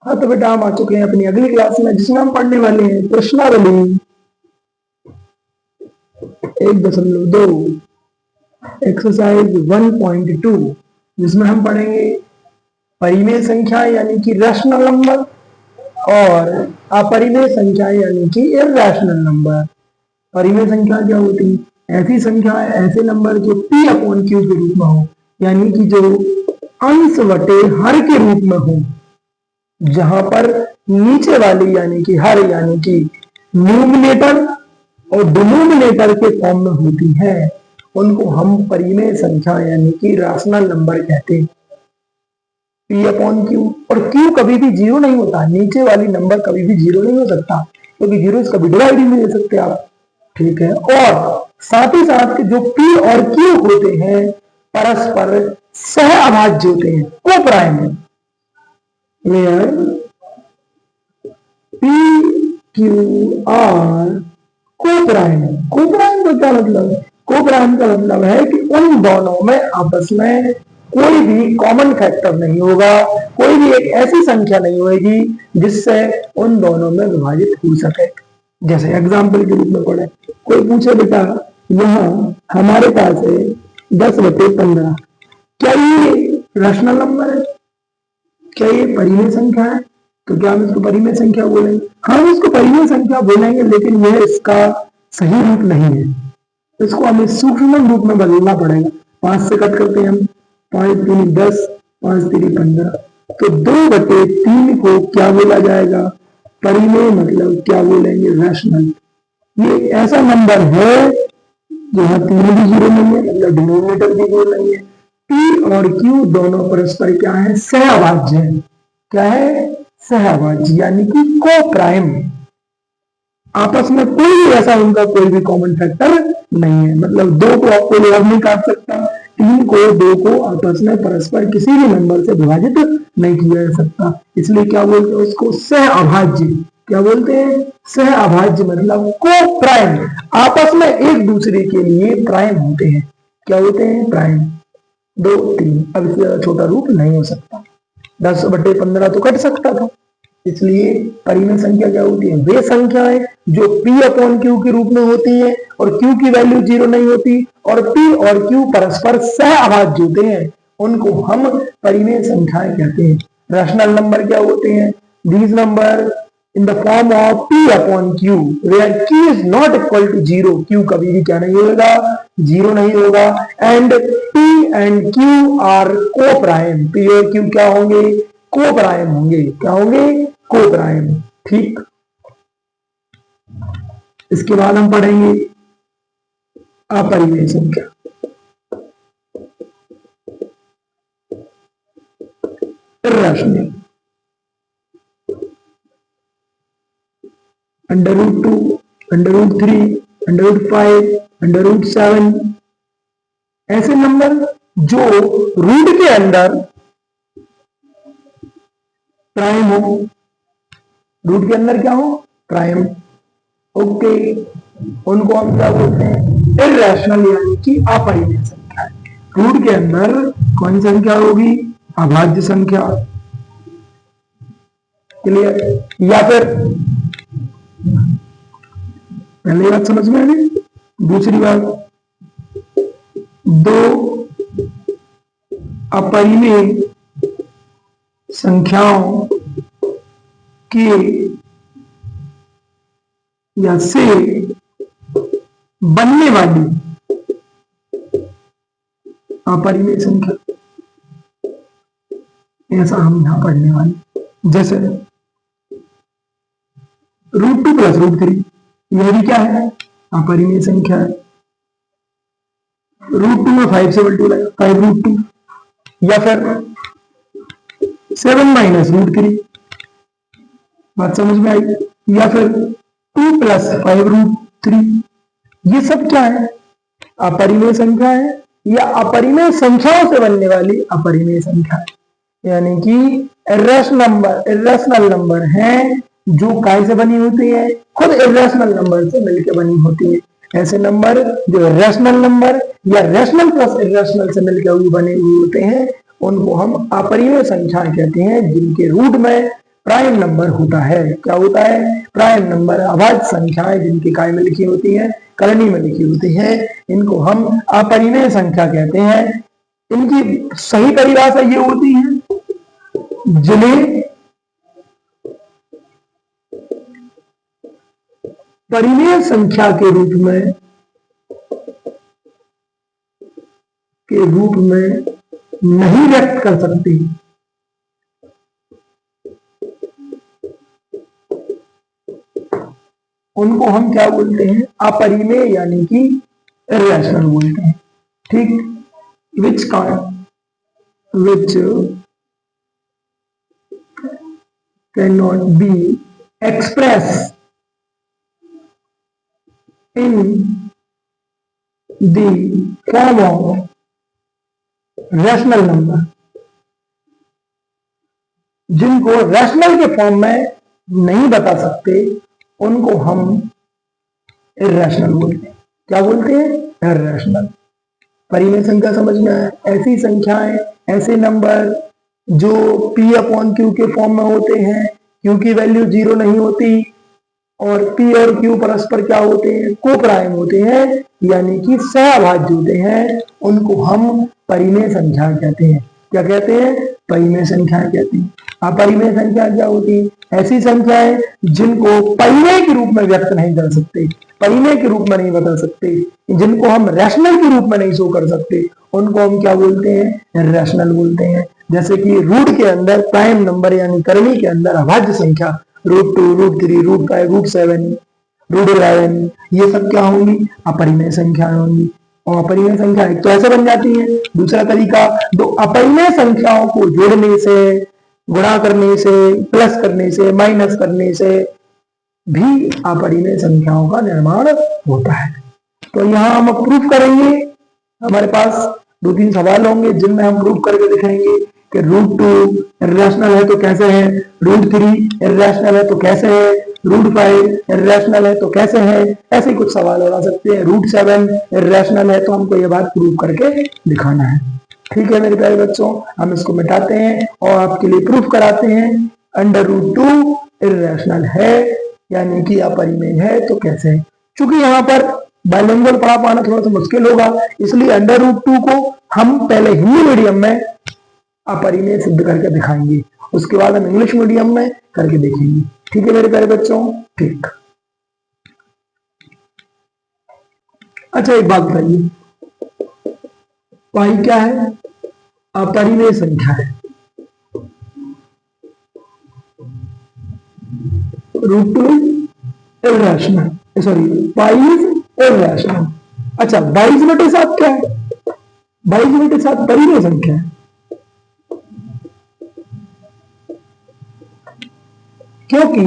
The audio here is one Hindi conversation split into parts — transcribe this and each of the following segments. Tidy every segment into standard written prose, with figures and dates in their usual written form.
हाँ तो बेटा हम आ चुके हैं अपनी अगली क्लास में, जिसमें हम पढ़ने वाले हैं प्रश्नावली 1.2 एक्सरसाइज 1.2, जिसमें हम पढ़ेंगे परिमेय संख्या यानी कि रैशनल नंबर और अपरिमेय संख्या यानी कि इरैशनल नंबर। परिमेय संख्या क्या होती है? ऐसी संख्या है, ऐसे नंबर जो p अपॉन क्यू के रूप में हो, यानी कि जो अंश बटे हर के रूप में हो, जहां पर नीचे वाली यानी कि हर यानी कि न्यूमिनेटर और डिनोमिनेटर के फॉर्म में होती है, उनको हम परिमेय संख्या यानी कि रैशनल नंबर कहते हैं। p अपॉन क्यू, और q कभी भी जीरो नहीं होता, नीचे वाली नंबर कभी भी जीरो नहीं हो सकता, क्योंकि जीरो से कभी डिवाइड ही नहीं दे सकते आप, ठीक है। और साथ ही साथ जो p और q होते हैं परस्पर सह अभाज्य होते हैं, को प्राइम है। p q r को प्राइम है। को प्राइम का क्या मतलब है? को प्राइम का मतलब है कि उन दोनों में आपस में कोई भी कॉमन फैक्टर नहीं होगा, कोई भी एक ऐसी संख्या नहीं होगी जिससे उन दोनों में विभाजित हो सके। जैसे एग्जाम्पल के रूप में पढ़े, कोई पूछे बेटा यहाँ हमारे पास है 10/15, क्या ये रैशनल नंबर है? क्या ये परिमेय संख्या है? तो क्या हम इसको परिमेय संख्या बोलेंगे? हम इसको परिमेय संख्या बोलेंगे, लेकिन यह इसका सही रूप नहीं है, इसको हमें सूक्ष्म रूप में बदलना पड़ेगा। 5 से कट करते हैं हम, 5 दूनी 10, 5 3 15, तो 2/3 को क्या बोला जाएगा? परिमेय, मतलब क्या बोलेंगे? रैशनल। ये ऐसा नंबर है जहां 3 भी जीरो नहीं है, मतलब डिनोमिनेटर भी जीरो नहीं है। p और q दोनों परस्पर क्या है? सहअभाज्य है। क्या है? सहअभाज्य, यानी कि को प्राइम। आपस में कोई भी ऐसा उनका कोई भी कॉमन फैक्टर नहीं है, मतलब 2 को आपको लोग नहीं काट सकता, 3 को 2 को आपस में परस्पर किसी भी नंबर से विभाजित नहीं किया जा सकता, इसलिए क्या बोलते हैं उसको? सहअभाज्य। क्या बोलते हैं? सहअभाज्य, मतलब को प्राइम, आपस में एक दूसरे के लिए प्राइम होते हैं। क्या होते हैं? प्राइम। 2 3, अब इससे ज्यादा छोटा रूप नहीं हो सकता। 10/15 तो कट सकता था, इसलिए परिमेय संख्या क्या होती है? वे संख्याएं जो p अपॉन क्यू के रूप में होती है और q की वैल्यू जीरो नहीं होती, और p और q परस्पर सहअभाज्य होते हैं, उनको हम परिमेय संख्याएं कहते हैं। रैशनल नंबर क्या होते हैं? These number in the form of p upon q where q is not equal to zero, q कभी भी क्या नहीं होगा? जीरो नहीं होगा। And p and q are coprime, p और q क्या होंगे? को प्राइम होंगे। क्या होंगे? को प्राइम। ठीक, इसके बाद हम पढ़ेंगे अपरिमेय संख्या। इरैशनल, √2, √3, √5, √7, ऐसे नंबर जो रूट के अंदर प्राइम हो। रूट के अंदर क्या हो? प्राइम। ओके, उनको हम क्या बोलते हैं? इरैशनल, यानी कि अपरिमेय संख्या। रूट के अंदर कौन सी संख्या होगी? अभाज्य संख्या। क्लियर? या फिर पहली बात समझ में आ गई? दूसरी बात, 2 अपरिमेय संख्याओं के या से बनने वाली अपरिमेय संख्या, ऐसा हम यहां पढ़ने वाले। जैसे √2 + √3, यह भी क्या है? अपरिमेय संख्या है। √2 में 5 से मल्टीप्लाई, 5√2, या फिर 7 - √3, बात समझ में आई? या फिर 2 + 5√3, ये सब क्या है? अपरिमेय संख्या है, या अपरिमेय संख्याओं से बनने वाली अपरिमेय संख्या है, यानी कि इरैशनल नंबर है जो काय से बनी होती है? खुद इरैशनल नंबर से मिलकर बनी होती है। ऐसे नंबर जो रैशनल नंबर या रैशनल प्लस इरैशनल से मिलकर बने हुए होते हैं, उनको हम अपरिमेय संख्या कहते हैं, जिनके रूट में प्राइम नंबर होता है। क्या होता है? प्राइम नंबर अभाज्य संख्याएं जिनकी काय में लिखी होती है, करनी में लिखी होती है, इनको हम अपरिमेय संख्या कहते हैं। इनकी सही परिभाषा ये होती है जिन्हें परिमेय संख्या के रूप में नहीं व्यक्त कर सकते, उनको हम क्या बोलते हैं? अपरिमेय यानी कि इररेशनल बोलते हैं। ठीक, which can not be express in the form of rational number, जिनको रैशनल के फॉर्म में नहीं बता सकते उनको हम इररेशनल बोलते हैं। क्या बोलते हैं? इररेशनल। परिमेय संख्या समझ में आया? ऐसी संख्याएं, ऐसे नंबर जो p अपॉन क्यू के फॉर्म में होते हैं, क्यू की वैल्यू 0 नहीं होती और p और q परस्पर क्या होते हैं? कोप्राइम होते हैं, यानी कि सहअभाज्य होते हैं, उनको हम परिमेय संख्या कहते हैं। क्या कहते हैं? परिमेय संख्या कहते हैं। अपरिमेय संख्या क्या होती है? ऐसी संख्याएं जिनको परिमेय के रूप में व्यक्त नहीं कर सकते, परिमेय के रूप में नहीं बता सकते, जिनको हम रैशनल के रूप में नहीं शो कर सकते, उनको हम क्या बोलते हैं? रैशनल बोलते हैं। जैसे कि रूट के अंदर प्राइम नंबर यानी करनी के अंदर अभाज्य संख्या √2, √3, √5, √7, √11, ये सब क्या होंगी? अपरिमेय संख्याएं होंगी। और अपरिमेय संख्या एक तो ऐसे बन जाती है, दूसरा तरीका दो अपरिमेय संख्याओं को जोड़ने से, गुणा करने से, प्लस करने से, माइनस करने से भी अपरिमेय संख्याओं का निर्माण होता है। तो यहाँ हम प्रूफ करेंगे। हमारे पास 2-3 सवाल होंगे जिनमें हम प्रूफ करके दिखाएंगे कि √2 इररेशनल है तो कैसे है, √3 इररेशनल है तो कैसे है, √5 इररेशनल है तो कैसे है। ऐसे कुछ सवाल आ सकते हैं। √7 इररेशनल है तो हमको ये बात प्रूफ करके दिखाना है। ठीक है मेरे प्यारे बच्चों, हम इसको मिटाते हैं और आपके लिए प्रूफ कराते हैं। √2 इररेशनल है यानी कि अपरिमेय है तो कैसे है। चूंकि यहाँ पर बाइलिंगुअल पढ़ा पाना थोड़ा सा मुश्किल होगा, इसलिए √2 को हम पहले हिंदी मीडियम में अपरिमेय सिद्ध करके दिखाएंगे, उसके बाद हम इंग्लिश मीडियम में करके देखेंगे। ठीक है मेरे प्यारे बच्चों? ठीक। अच्छा एक बात बताइए, पाई क्या है? अपरिमेय संख्या है। √2 irrational, sorry pi is irrational. अच्छा 22/7 क्या है? 22/7 परिमेय संख्या है। क्योंकि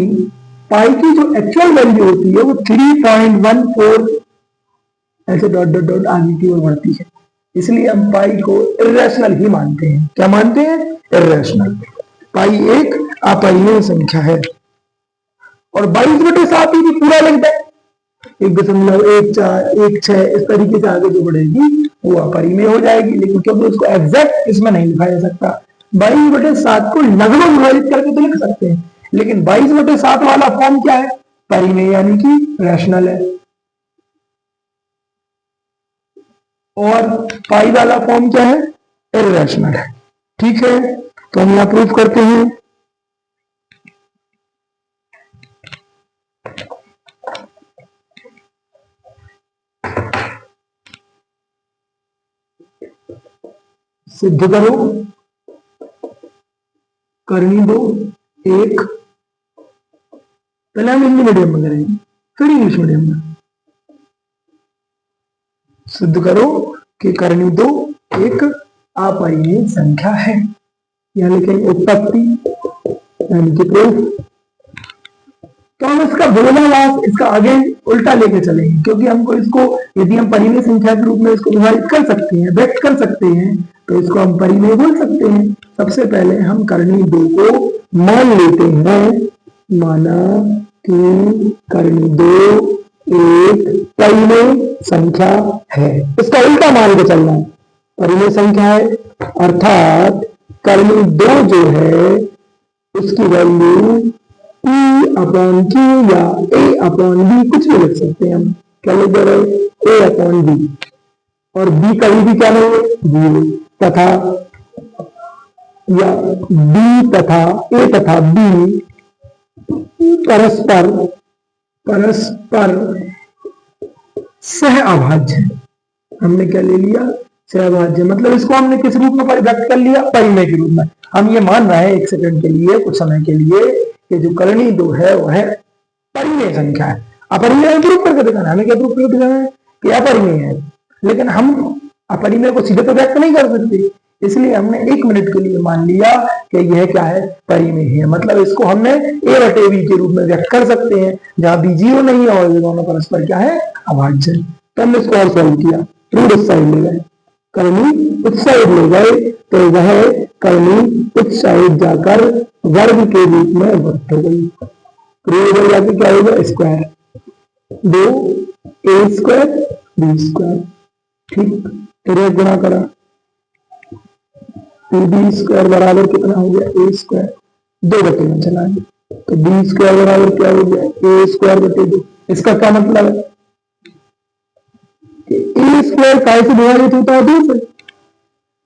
पाई की जो एक्चुअल वैल्यू होती है वो 3.14 ऐसे डॉट डॉट डॉट आगे की ओर बढ़ती है, इसलिए हम पाई को इररेशनल ही मानते हैं। क्या मानते हैं? इररेशनल। पाई एक अपरिमेय संख्या है। और 22/7 ही पूरा लिख दें, 1.14, 1.6 इस तरीके से आगे जो बढ़ेगी वो अपरिमेय हो जाएगी, लेकिन क्योंकि उसको एग्जैक्ट इसमें नहीं लिखा जा सकता। 22/7 को लगभग विभाजित करके तो लिख सकते हैं, लेकिन 22/7 वाला फॉर्म क्या है? परिमेय यानी कि रैशनल है। और पाई वाला फॉर्म क्या है? इररेशनल है। ठीक है, तो हम यहां प्रूफ करते हैं। सिद्ध करो, करनी दो एक। पहले हम हिंदी मीडियम में करेंगे, फिर इंग्लिश मीडियम में। सिद्ध करो कि करनी दो एक अपरिमेय संख्या है। यहां लिखेंगे उत्पत्ति यानी कि प्रूफ। तो हम इसका विरोधाभास, इसका आगे उल्टा लेके चलेंगे, क्योंकि हमको इसको यदि हम परिमेय संख्या के रूप में इसको विभाजित कर सकते हैं, व्यक्त कर सकते हैं, तो इसको हम परिमेय बोल सकते हैं। सबसे पहले हम करनी दो को मान लेते हैं। माना कि करनी दो एक परिमेय संख्या है। इसका उल्टा मान के चलना है, परिमेय संख्या है, अर्थात करनी दो जो है उसकी वैल्यू P अपॉन Q या A अपॉन B कुछ भी लिख सकते हैं हम। क्या लिख दे रहे? A upon B। और B कभी भी क्या नहीं है? 0। तथा या B तथा A तथा B परस्पर परस्पर सह अभाज्य। हमने क्या ले लिया? सहभाज्य। मतलब इसको हमने किस रूप में व्यक्त कर लिया? परिमेय के रूप में। हम ये मान रहे हैं एक सेकंड के लिए, कुछ समय के लिए, कि जो करनी दो है वह परिमेय संख्या है। अपरिमेय प्रूफ करके दिखाना, हमें क्या प्रूफ करके दिखाना है कि अपरिमेय है। लेकिन हम अपरिमेय को सीधे तो व्यक्त नहीं कर सकते, इसलिए हमने 1 मिनट के लिए मान लिया कि यह क्या है? परिमेय है। मतलब इसको हमने a बटे b के रूप में व्यक्त कर सकते हैं, जहां b 0 नहीं है और ये दोनों परस्पर क्या है? अभाज्य। तो हमने इसको और सॉल्व किया, रूट इस साइड ले गए, करनी उस साइड ले गए, तो वह करनी उस साइड जाकर वर्ग के रूप में व्यक्त हो गई। रूट इधर जाके क्या हो गया? Square. 2 a square b square. ठीक, तो गुणा करा, 2b स्क्वायर बराबर कितना हो गया? a square. 2 बटे में चला गया, तो b स्क्वायर बराबर क्या हो गया? a स्क्वायर बटे 2। इसका क्या मतलब है कि a स्क्वायर काय से विभाजित होता है? 2 से,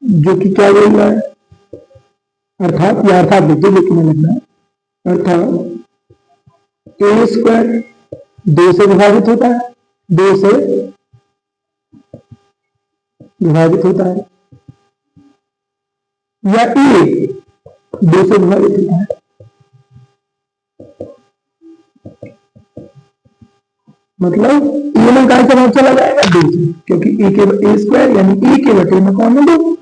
जो कि क्या बोल रहा है? अर्थात या अर्थात देखिए, लेकिन में लिखना है, अर्थात a स्क्वायर 2 से विभाजित होता है, 2 से विभाजित होता है, या a 2 से विभाजित होता है। मतलब a में काय से भाग चला जाएगा? 2 से, क्योंकि a स्क्वायर यानी a के बटे में कौन है? 2।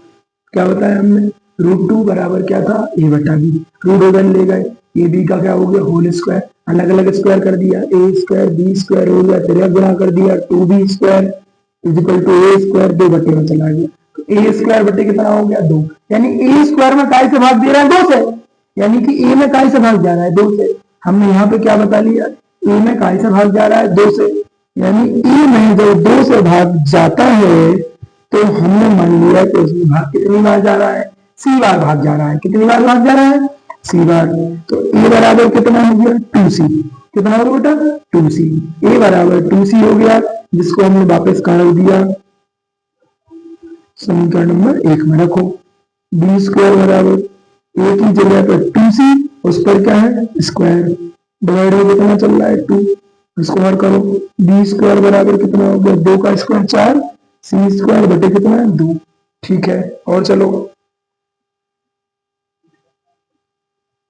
क्या बताया हमने? √2 बराबर क्या था? a बटा b। रूट उधर ले गए, ए बी का क्या हो गया? Whole square. अलग अलग स्क्वायर कर दिया, a स्क्वायर b स्क्वायर हो गया, फिर गुणा कर दिया 2b square equal to a square. 2 बटे में चला गया, तो a स्क्वायर बटे कितना हो गया? 2। यानी a स्क्वायर में काय से भाग दे रहा है? 2 से, यानी कि a में काय से भाग जा रहा है? 2 से। हमने यहाँ पे क्या बता लिया? a में काय से भाग जा रहा है? 2 से। यानी a में जब 2 से भाग जाता है तो हमने मान लिया कि उसमें भाग कितनी बार जा रहा है? c बार भाग जा रहा है। कितनी बार भाग जा रहा है? c बार। तो a बराबर कितना हो गया? 2c। कितना हो गया बेटा? 2c। a बराबर 2c हो गया, जिसको हमने वापस काट दिया, समीकरण नंबर 1 में रखो। b स्क्वायर बराबर a की जगह पर 2c, उस पर क्या है? स्क्वायर, डिवाइड हो कितना चल रहा है? 2। इसको हल करो, b स्क्वायर बराबर कितना हो गया? 2 का स्क्वायर 4, c स्क्वायर बटे कितना है? 2। ठीक है, और चलो,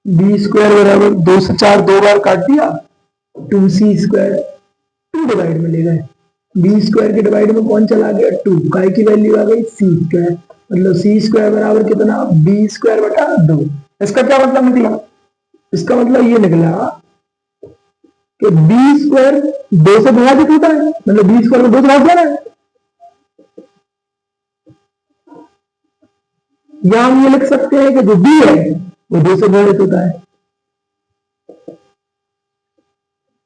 b स्क्वायर बराबर 2 से 4 2 बार काट दिया, 2c स्क्वायर 2 डिवाइड में ले गए, b स्क्वायर के डिवाइड में कौन चला गया? 2। काय की वैल्यू आ गई? c square. मतलब c स्क्वायर बराबर कितना? b स्क्वायर बटा 2। इसका क्या मतलब निकला? इसका मतलब ये निकला कि b स्क्वायर 2 से विभाजित होता है, मतलब b स्क्वायर में 2 से भाग जाना है। या हम ये लिख सकते हैं कि जो b है वो 2 से विभाजित होता है।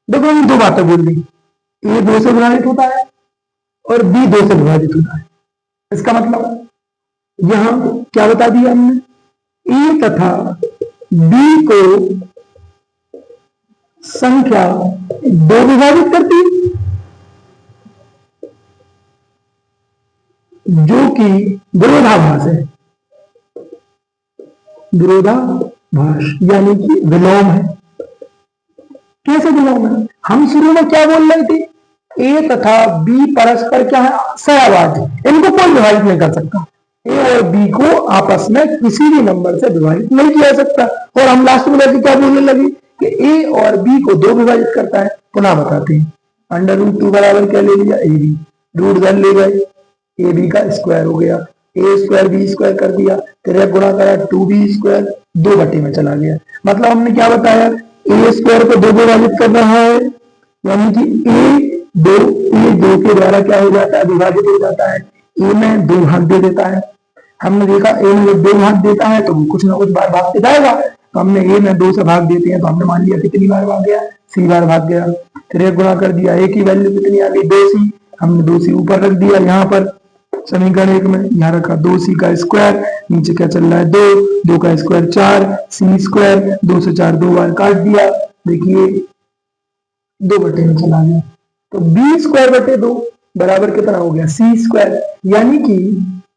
देखो हम 2 बातें बोल दी, a 2 से विभाजित होता है और b 2 से विभाजित होता है। इसका मतलब यहां क्या बता दिया हमने? a तथा b को संख्या 2 विभाजित करती है, जो कि विरोधाभास है। विरोधाभास यानी कि विलोम है। कैसे विलोम है? हम शुरू में क्या बोल रहे थे? a तथा b परस्पर क्या है? सहअभाज्य। इनको कोई विभाजित नहीं कर सकता। a और b को आपस में किसी भी नंबर से विभाजित नहीं किया जा सकता। और हम लास्ट में जाके क्या बोलने लगे कि a और b को 2 विभाजित करता है। पुनः बताते हैं, √2 बराबर क्या ले लिया? ab। रूट इधर ले गए, ab का स्क्वायर हो गया, a स्क्वायर b स्क्वायर कर दिया, फिर गुणा करा 2b स्क्वायर, 2 बटे में चला गया। मतलब हमने क्या बताया? a स्क्वायर को 2 विभाजित कर रहा है, यानी कि a 2 के द्वारा क्या हो जाता है? विभाजित हो जाता है। a में 2 भाग दे देता है। हमने देखा a में जब 2 भाग देता है तो वो कुछ ना कुछ बार भाग के जाएगा, तो हमने a में 2 से भाग देते हैं, तो हमने मान लिया कितनी बार भाग गया? c बार भाग गया। फिर गुणा कर दिया, a की वैल्यू कितनी आ गई? 2c। हमने 2c ऊपर रख दिया यहाँ पर, समीकरण 1 में यहाँ रखा 2c का स्क्वायर, नीचे क्या चल रहा है 2 का स्क्वायर 4, c स्क्वायर 2 से 4 2 बार काट दिया, देखिए 2 बटे में चला गया, तो b स्क्वायर बटे 2 बराबर कितना हो गया c स्क्वायर, यानी कि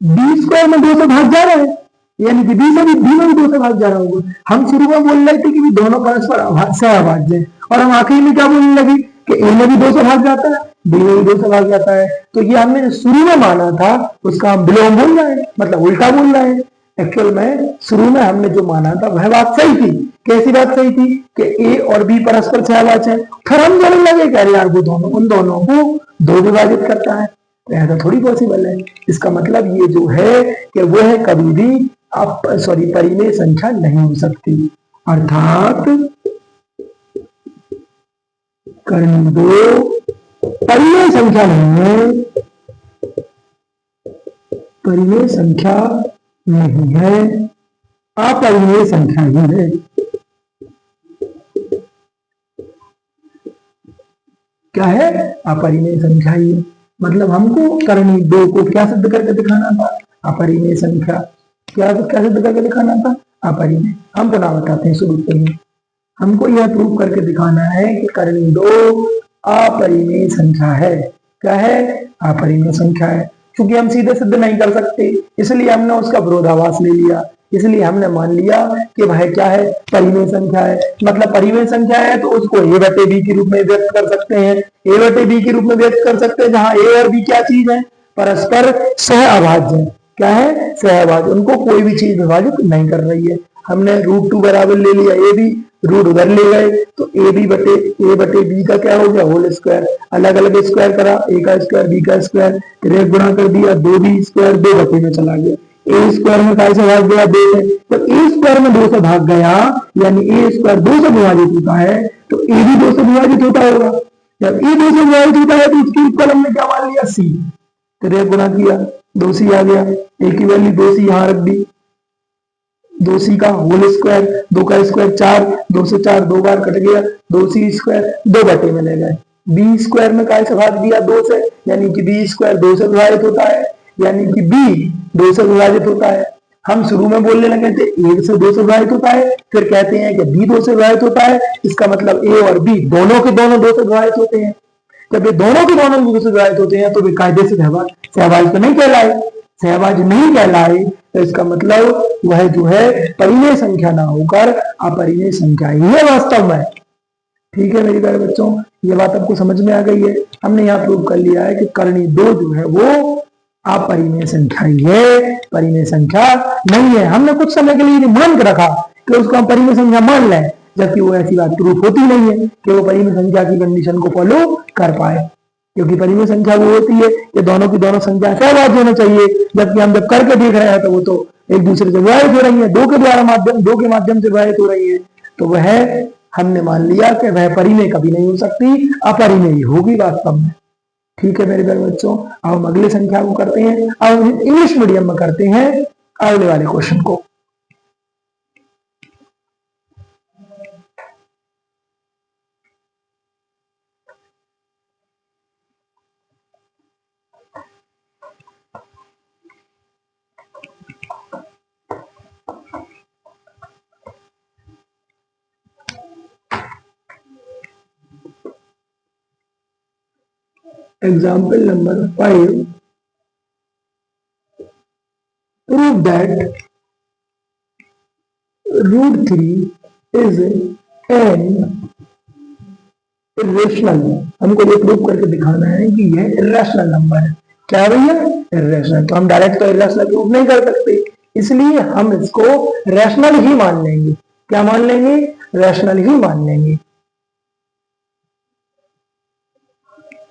b स्क्वायर में 2 से भाग जा रहा है, यानी कि b में भी 2 से भाग जा रहा होगा। हम शुरू में बोल रहे थे कि दोनों परस्पर सहअभाज्य है, और हम आखिरी में क्या बोलने लगे कि a में भी 2 से भाग जाता है, b में भी 2 से भाग जाता है, तो ये हमने शुरू में माना था उसका हम विलोम बोल रहे हैं, मतलब उल्टा बोल रहे हैं। एक्चुअल में शुरू में हमने जो माना था वह बात सही थी। कैसी बात सही थी कि a और b परस्पर सहअभाज्य है, फिर हम बोलने लगे कि अरे यार वो दोनों उन दोनों को 2 विभाजित करता है, तो ऐसा थोड़ी पॉसिबल है। इसका मतलब ये जो है कि वो है कभी भी परिमेय संख्या नहीं हो सकती, अर्थात कर्ण 2 परिमेय संख्या नहीं है, परिमेय संख्या नहीं है, अपरिमेय संख्या ही है। क्या है? अपरिमेय संख्या ही है। मतलब हमको कर्ण 2 को क्या सिद्ध करके दिखाना था? अपरिमेय संख्या। क्या सिद्ध करके दिखाना था? अपरिमेय। हम पुनः बताते हैं शुरू से ही, हमको यह प्रूव करके दिखाना है कि कर्ण 2 अपरिमेय संख्या है। क्या है? अपरिमेय संख्या है। क्योंकि हम सीधे सिद्ध नहीं कर सकते, इसलिए हमने उसका विरोधाभास ले लिया, इसलिए हमने मान लिया कि वह क्या है? परिमेय संख्या है। मतलब परिमेय संख्या है तो उसको a बटे b के रूप में व्यक्त कर सकते हैं, a बटे b के रूप में व्यक्त कर सकते हैं, जहां a और b क्या चीज है? परस्पर सहअभाज्य है। क्या है? सहअभाज्य। उनको कोई भी चीज विभाजित नहीं कर रही है। हमने √2 बराबर ले लिया a b, रूट उधर ले गए तो a बटे b का क्या हो गया? Whole square. अलग अलग स्क्वायर करा, a का स्क्वायर b का स्क्वायर, फिर एक गुणा कर दिया 2b स्क्वायर, 2 बटे में चला गया। a स्क्वायर में काय से भाग गया? 2 से। जब a स्क्वायर में 2 से भाग गया, यानी a स्क्वायर 2 से विभाजित होता है, तो a भी 2 से विभाजित होता होगा। जब a 2 से विभाजित होता है तो इसकी इक्वल हमने क्या मान लिया? c। फिर एक गुणा किया, 2c आ गया, a की वैल्यू 2c यहाँ रख दी, 2c का होल स्क्वायर, 2 का स्क्वायर 4, 2 से 4 2 बार कट गया, 2c स्क्वायर 2 बटे में ले गए। b स्क्वायर में काय से भाग दिया? 2 से, यानी कि b स्क्वायर 2 से विभाजित होता है, यानी कि b 2 से विभाजित होता है। हम शुरू में बोलने लगे थे 1 से 2 से विभाजित होता है, फिर कहते हैं कि b 2 से विभाजित होता है, इसका मतलब a और b दोनों के दोनों 2 से विभाजित होते हैं। जब ये दोनों के दोनों 2 से विभाजित होते हैं तो वे कायदे से सहभाज्य तो नहीं कहलाए। सहभाज्य नहीं कहलाए तो इसका मतलब वह जो है परिमेय संख्या ना होकर अपरिमेय संख्या ही है वास्तव में। ठीक है मेरे प्यारे बच्चों, ये बात आपको समझ में आ गई है। हमने यहाँ प्रूव कर लिया है कि कर्ण 2 जो है वो अपरिमेय संख्या ही है, परिमेय संख्या नहीं है। हमने कुछ समय के लिए मान के रखा कि उसको हम परिमेय संख्या मान लें, जबकि वो ऐसी बात प्रूफ होती नहीं है कि वो परिमेय संख्या की कंडीशन को फॉलो कर पाए। क्योंकि परिमेय संख्या वो होती है कि दोनों की दोनों संख्या सहभाज्य होना चाहिए, जबकि हम जब करके देख रहे हैं तो वो तो एक दूसरे से विभाजित हो रही है, 2 के माध्यम से विभाजित हो रही है। तो वह हमने मान लिया कि वह परिमेय कभी नहीं हो सकती, अपरिमेय होगी वास्तव में। ठीक है मेरे प्यारे बच्चों, अब हम अगली संख्या को करते हैं। अब इंग्लिश मीडियम में करते हैं अगले वाले क्वेश्चन को। Example number 5. Prove that √3 is an irrational। हमको ये प्रूव करके दिखाना है कि यह इरेशनल नंबर है। क्या है भैया? इरेशनल। तो हम डायरेक्ट तो इरेशनल प्रूव नहीं कर सकते, इसलिए हम इसको रैशनल ही मान लेंगे। क्या मान लेंगे? रैशनल ही मान लेंगे।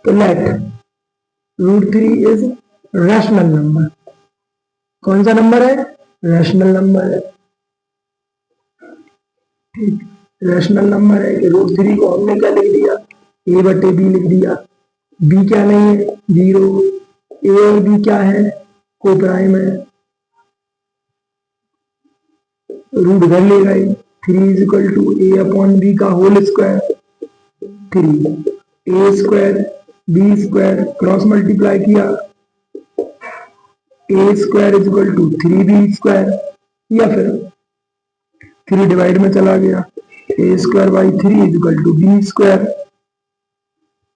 तो लेट √3 इज रैशनल नंबर। कौन सा नंबर है? रैशनल नंबर है। ठीक, रैशनल नंबर है कि √3 को हमने क्या लिख दिया? a बटे b लिख दिया। b क्या नहीं है? 0। a और b क्या है? को प्राइम है। रूट घर ले गए, 3 इज इक्वल टू a/b का whole square, 3 a square b square cross multiply किया, a square is equal to 3b², या फिर 3 डिवाइड में चला गया, a square by 3 is equal to b²,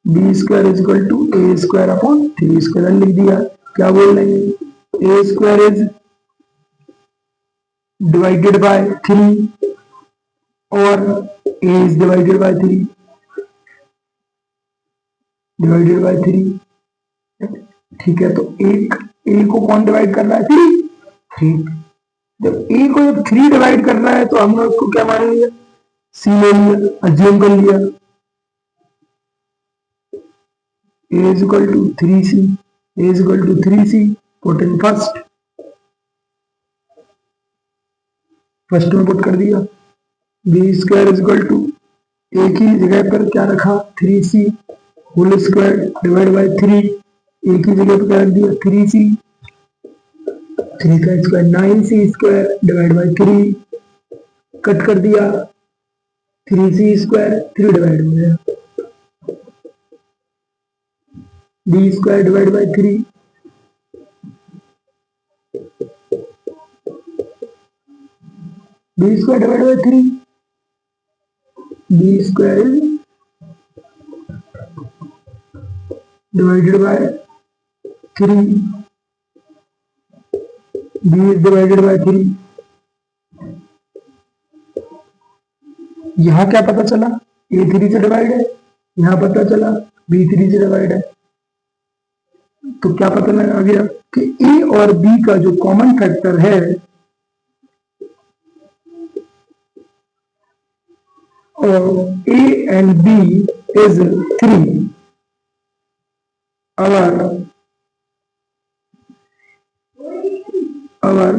b² is equal to a square upon 3² लिख दिया। क्या बोल रहे हैं, a square is divided by 3 और a is divided by 3, divided by 3। ठीक है, तो एक ए को कौन डिवाइड कर रहा है, 3। जब ए को जब 3 डिवाइड कर रहा है तो हमने उसको क्या मान लिया, सी ले लिया, अज्यूम कर लिया। A is equal to 3c, a is equal to 3c, put in first में पुट कर दिया। B square is equal to a की जगह पर क्या रखा, 3c whole square divide by 3, a की जगह पर क्या रख दिया, 3c, 3 का square 9c² divide by 3, cut कर दिया, 3c² 3 डिवाइड हो गया, b square divide by 3, b square divide by 3, b square is divided by 3, b is divided by 3। यहां क्या पता चला, a 3 से डिवाइड है, यहां पता चला b 3 से डिवाइड है। तो क्या पता लगा गया कि a और b का जो कॉमन फैक्टर है और a and b is 3। our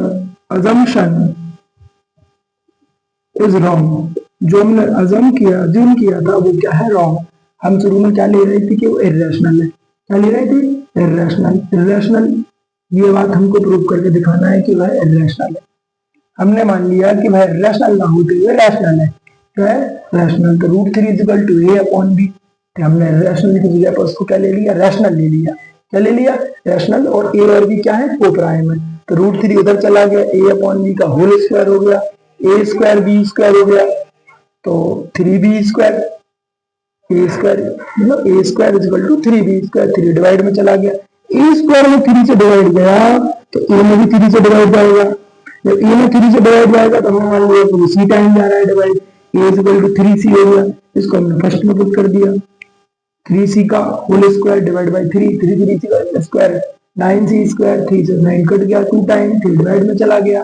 assumption is wrong। जो हमने अजम किया था वो क्या है, रॉन्ग। हम शुरू में क्या ले रहे थे कि वो इर्रेशनल है, क्या ले रहे थे, इर्रेशनल। ये बात हमको प्रूव करके दिखाना है कि वह इर्रेशनल है। हमने मान लिया कि वह इर्रेशनल ना होते हुए रैशनल है, क्या है, रैशनल। तो √3 is equal to a upon b, हमने रैशनल की जगह पर उसको क्या ले लिया, रैशनल ले लिया। क्या ले लिया, रैशनल। और a और b क्या है, को-प्राइम है। तो √3 उधर चला गया, a अपॉन b का होल स्क्वायर हो गया, a स्क्वायर b स्क्वायर हो गया, तो 3b², a स्क्वायर मतलब a square is equal to 3b², 3 divide में चला गया, a स्क्वायर में 3 से डिवाइड गया तो a में भी 3 से डिवाइड जाएगा। जब a में 3 से डिवाइड जाएगा तो हम मान लिया तो c टाइम जा रहा है divide, a is equal to 3c हो गया। इसको हमने फर्स्ट में पुट कर दिया, 3c का whole square divide by 3, 3c का स्क्वायर 9c², 3 से 9 कट गया, 2 टाइम 3 डिवाइड में चला गया,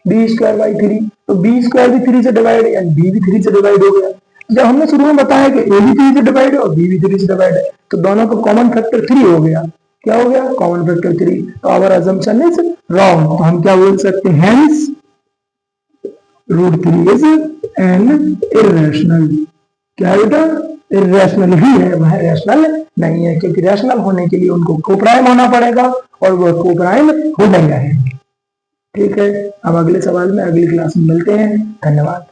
b² बाई 3। तो b² भी 3 से डिवाइड है, यानी b भी 3 से डिवाइड हो गया। जब हमने शुरू में बताया कि a भी 3 से डिवाइड है और b भी 3 से डिवाइड है, तो दोनों का कॉमन फैक्टर 3 हो गया। क्या हो गया, कॉमन फैक्टर 3। तो आवर अजम्पशन इज रॉन्ग। तो हम क्या बोल सकते हैं, हेंस √3 इज एन इर्रेशनल। क्या बेटा, इर्रेशनल ही है, वह रैशनल नहीं है, क्योंकि रैशनल होने के लिए उनको को-प्राइम होना पड़ेगा और वह को-प्राइम हो नहीं रहे। ठीक है, अब अगले सवाल में अगली क्लास में मिलते हैं। धन्यवाद।